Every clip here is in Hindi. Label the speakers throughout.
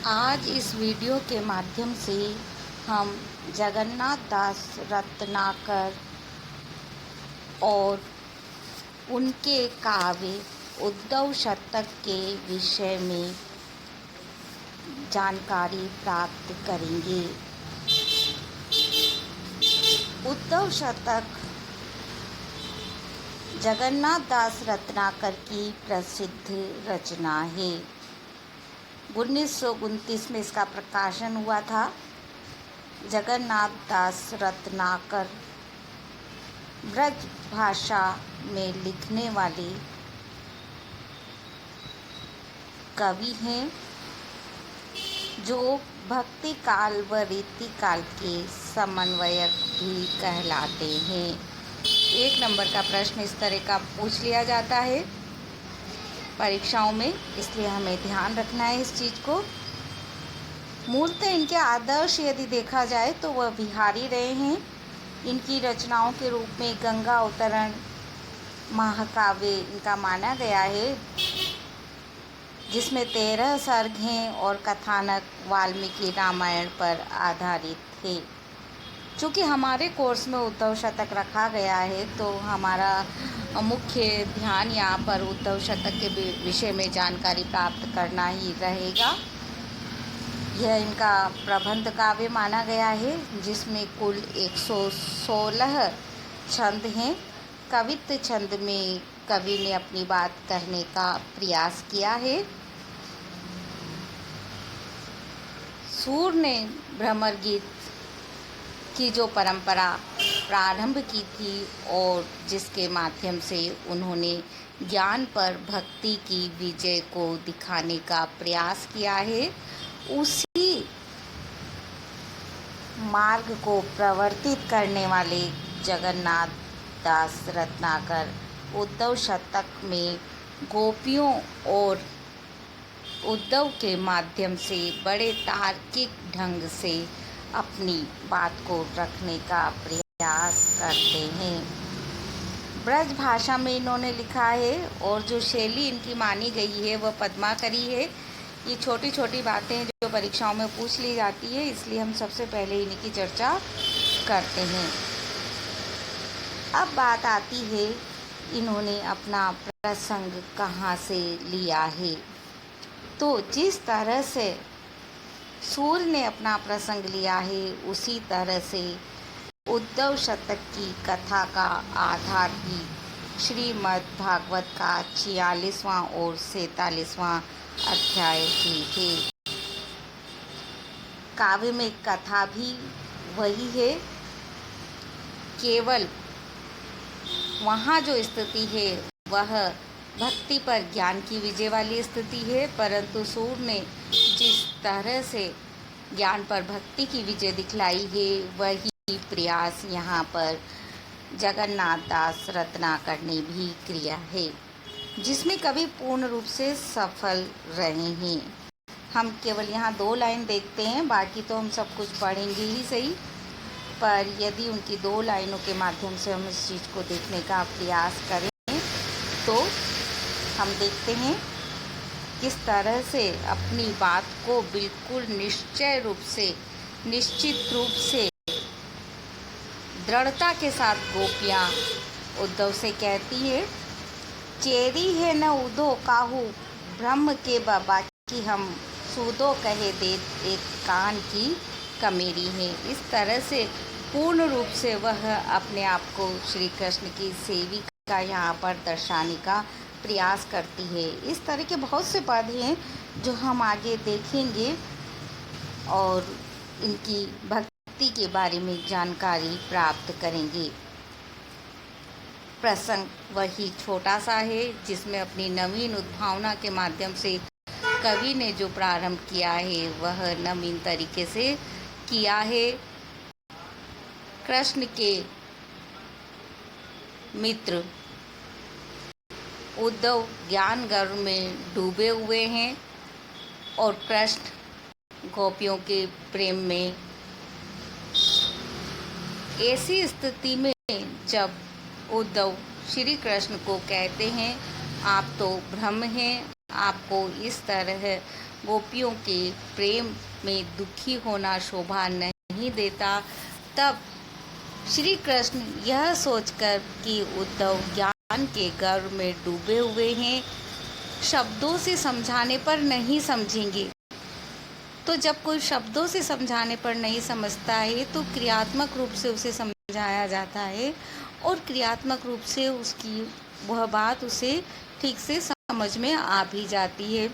Speaker 1: आज इस वीडियो के माध्यम से हम जगन्नाथ दास रत्नाकर और उनके काव्य उद्धव शतक के विषय में जानकारी प्राप्त करेंगे। उद्धव शतक जगन्नाथ दास रत्नाकर की प्रसिद्ध रचना है। 1929 में इसका प्रकाशन हुआ था। जगन्नाथ दास रत्नाकर ब्रज भाषा में लिखने वाले कवि हैं जो भक्ति काल व रीति काल के समन्वयक भी कहलाते हैं। 1 नंबर का प्रश्न इस तरह का पूछ लिया जाता है परीक्षाओं में, इसलिए हमें ध्यान रखना है इस चीज़ को। मूलतः इनके आदर्श यदि देखा जाए तो वह बिहारी रहे हैं। इनकी रचनाओं के रूप में गंगा अवतरण महाकाव्य इनका माना गया है, जिसमें 13 सर्ग हैं और कथानक वाल्मीकि रामायण पर आधारित थे। चूँकि हमारे कोर्स में उद्धव शतक रखा गया है तो हमारा मुख्य ध्यान यहाँ पर उद्धव शतक के विषय में जानकारी प्राप्त करना ही रहेगा। यह इनका प्रबंध काव्य माना गया है, जिसमें कुल 116 छंद हैं। कवित्व छंद में कवि ने अपनी बात कहने का प्रयास किया है। सूर ने भ्रमर गीत की जो परंपरा प्रारंभ की थी और जिसके माध्यम से उन्होंने ज्ञान पर भक्ति की विजय को दिखाने का प्रयास किया है, उसी मार्ग को प्रवर्तित करने वाले जगन्नाथ दास रत्नाकर उद्धव शतक में गोपियों और उद्धव के माध्यम से बड़े तार्किक ढंग से अपनी बात को रखने का प्रयास करते हैं। ब्रज भाषा में इन्होंने लिखा है और जो शैली इनकी मानी गई है वह पद्माकरी है। ये छोटी छोटी बातें जो परीक्षाओं में पूछ ली जाती है, इसलिए हम सबसे पहले इन्हीं की चर्चा करते हैं। अब बात आती है इन्होंने अपना प्रसंग कहाँ से लिया है। तो जिस तरह से सूर ने अपना प्रसंग लिया है, उसी तरह से उद्धव शतक की कथा का आधार भी श्रीमद् भागवत का 46वां और 47वां अध्याय ही है। काव्य में कथा भी वही है, केवल वहाँ जो स्थिति है वह भक्ति पर ज्ञान की विजय वाली स्थिति है, परंतु सूर ने जिस तरह से ज्ञान पर भक्ति की विजय दिखलाई है वही प्रयास यहाँ पर जगन्नाथ दास रत्नाकर ने भी किया है, जिसमें कवि पूर्ण रूप से सफल रहे हैं। हम केवल यहाँ 2 लाइन देखते हैं, बाकी तो हम सब कुछ पढ़ेंगे ही सही, पर यदि उनकी 2 लाइनों के माध्यम से हम इस चीज़ को देखने का प्रयास करें तो हम देखते हैं किस तरह से अपनी बात को बिल्कुल निश्चित रूप से दृढ़ता के साथ गोपियाँ उद्धव से कहती है, चेरी है न उदो काहू ब्रह्म के बाबा की हम सूदो कहे दे एक कान की कमेरी है। इस तरह से पूर्ण रूप से वह अपने आप को श्री कृष्ण की सेविका यहाँ पर दर्शाने का प्रयास करती है। इस तरह के बहुत से पद हैं जो हम आगे देखेंगे और इनकी भक्ति के बारे में जानकारी प्राप्त करेंगे। प्रसंग वही छोटा सा है, जिसमें अपनी नवीन उद्भावना के माध्यम से कवि ने जो प्रारंभ किया है वह नवीन तरीके से किया है। कृष्ण के मित्र उद्धव ज्ञान गर्व में डूबे हुए हैं और कृष्ण गोपियों के प्रेम में। ऐसी स्थिति में जब उद्धव श्री कृष्ण को कहते हैं, आप तो ब्रह्म हैं आपको इस तरह गोपियों के प्रेम में दुखी होना शोभा नहीं देता। तब श्री कृष्ण यह सोचकर कि उद्धव ज्ञान के गर्व में डूबे हुए हैं, शब्दों से समझाने पर नहीं समझेंगे। तो जब कोई शब्दों से समझाने पर नहीं समझता है तो क्रियात्मक रूप से उसे समझाया जाता है और क्रियात्मक रूप से उसकी वह बात उसे ठीक से समझ में आ भी जाती है।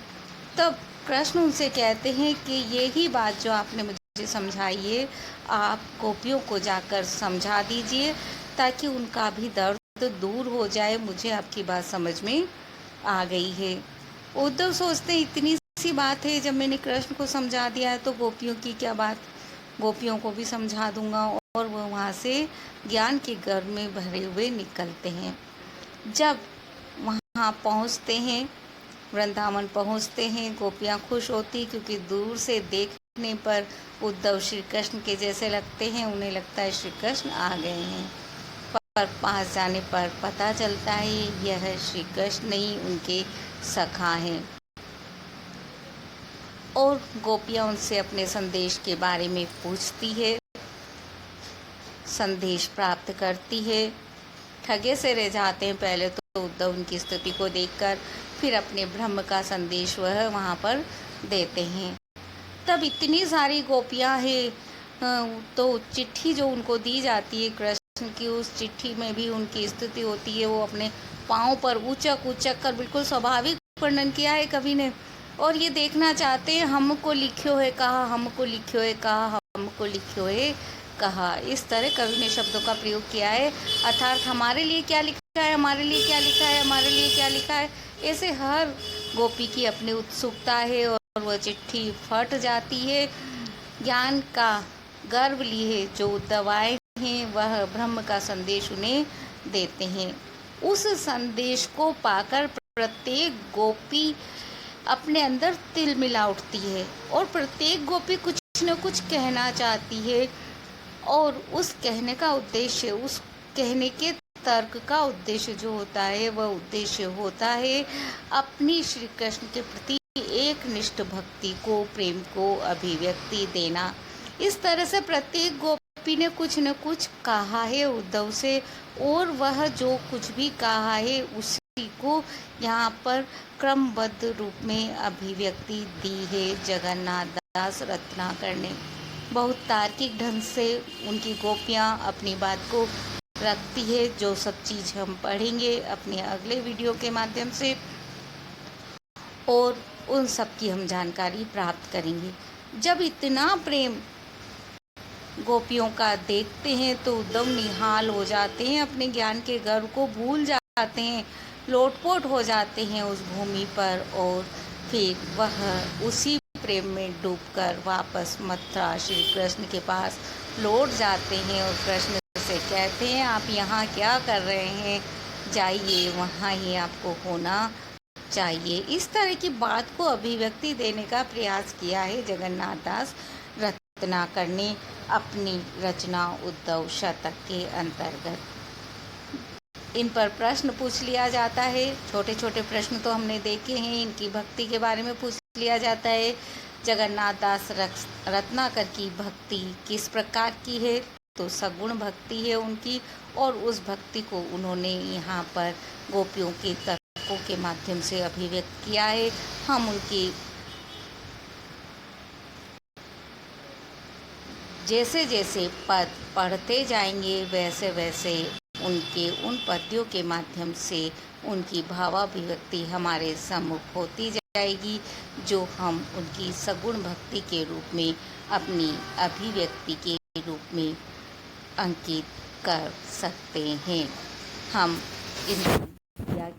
Speaker 1: तब कृष्ण उनसे कहते हैं कि यही बात जो आपने मुझे समझाई है, आप गोपियों को जाकर समझा दीजिए ताकि उनका भी दर्द दूर हो जाए। मुझे आपकी बात समझ में आ गई है। उद्धव सोचते हैं इतनी सी बात है, जब मैंने कृष्ण को समझा दिया है तो गोपियों की क्या बात, गोपियों को भी समझा दूंगा। और वह वहाँ से ज्ञान के गर्भ में भरे हुए निकलते हैं। जब वहाँ पहुँचते हैं, वृंदावन पहुँचते हैं, गोपियाँ खुश होती क्योंकि दूर से देखने पर उद्धव श्री कृष्ण के जैसे लगते हैं। उन्हें लगता है श्री कृष्ण आ गए हैं, पर पास जाने पर पता चलता है यह श्री कृष्ण नहीं उनके सखा हैं। और गोपियाँ उनसे अपने संदेश के बारे में पूछती है, संदेश प्राप्त करती है। ठगे से रह जाते हैं पहले तो उद्धव उनकी स्थिति को देखकर, फिर अपने ब्रह्म का संदेश वह वहाँ पर देते हैं। तब इतनी सारी गोपियाँ हैं तो चिट्ठी जो उनको दी जाती है कृष्ण की, उस चिट्ठी में भी उनकी स्थिति होती है। वो अपने पाँव पर ऊंचक ऊंचक कर, बिल्कुल स्वाभाविक वर्णन किया है कवि ने, और ये देखना चाहते हैं हमको लिख्यो है कहा, हमको लिख्यो है कहा, हमको लिख्यो है कहा। इस तरह कवि ने शब्दों का प्रयोग किया है, अर्थात हमारे लिए क्या लिखा है, हमारे लिए क्या लिखा है, हमारे लिए क्या लिखा है। ऐसे हर गोपी की अपनी उत्सुकता है और वह चिट्ठी फट जाती है। ज्ञान का गर्व लिए जो उद्धव आए हैं वह ब्रह्म का संदेश उन्हें देते हैं। उस संदेश को पाकर प्रत्येक गोपी अपने अंदर तिल मिला उठती है और प्रत्येक गोपी कुछ न कुछ कहना चाहती है। और उस कहने का उद्देश्य, उस कहने के तर्क का उद्देश्य जो होता है वह उद्देश्य होता है अपनी श्री कृष्ण के प्रति एक निष्ठ भक्ति को, प्रेम को अभिव्यक्ति देना। इस तरह से प्रत्येक गोपी ने कुछ न कुछ कहा है उद्धव से, और वह जो कुछ भी कहा है उसी को यहाँ पर क्रमबद्ध रूप में अभिव्यक्ति दी है जगन्नाथ दास रत्नाकर ने। बहुत तार्किक ढंग से उनकी गोपियाँ अपनी बात को रखती है, जो सब चीज़ हम पढ़ेंगे अपने अगले वीडियो के माध्यम से और उन सब की हम जानकारी प्राप्त करेंगे। जब इतना प्रेम गोपियों का देखते हैं तो उद्धव निहाल हो जाते हैं, अपने ज्ञान के गर्व को भूल जाते हैं, लोटपोट हो जाते हैं उस भूमि पर, और फिर वह उसी प्रेम में डूबकर वापस मथुरा श्री कृष्ण के पास लौट जाते हैं और कृष्ण से कहते हैं आप यहाँ क्या कर रहे हैं, जाइए वहाँ ही आपको होना चाहिए। इस तरह की बात को अभिव्यक्ति देने का प्रयास किया है जगन्नाथ दास रत्नाकर ने अपनी रचना उद्धव शतक के अंतर्गत। इन पर प्रश्न पूछ लिया जाता है, छोटे छोटे प्रश्न तो हमने देखे हैं, इनकी भक्ति के बारे में पूछ लिया जाता है। जगन्नाथ दास रत्नाकर की भक्ति किस प्रकार की है, तो सगुण भक्ति है उनकी, और उस भक्ति को उन्होंने यहाँ पर गोपियों के तर्कों के माध्यम से अभिव्यक्त किया है। हम उनकी जैसे जैसे पद पढ़ते जाएंगे वैसे वैसे उनके उन पद्यों के माध्यम से उनकी भावाभिव्यक्ति हमारे सम्मुख होती जाएगी, जो हम उनकी सगुण भक्ति के रूप में अपनी अभिव्यक्ति के रूप में अंकित कर सकते हैं। हम इन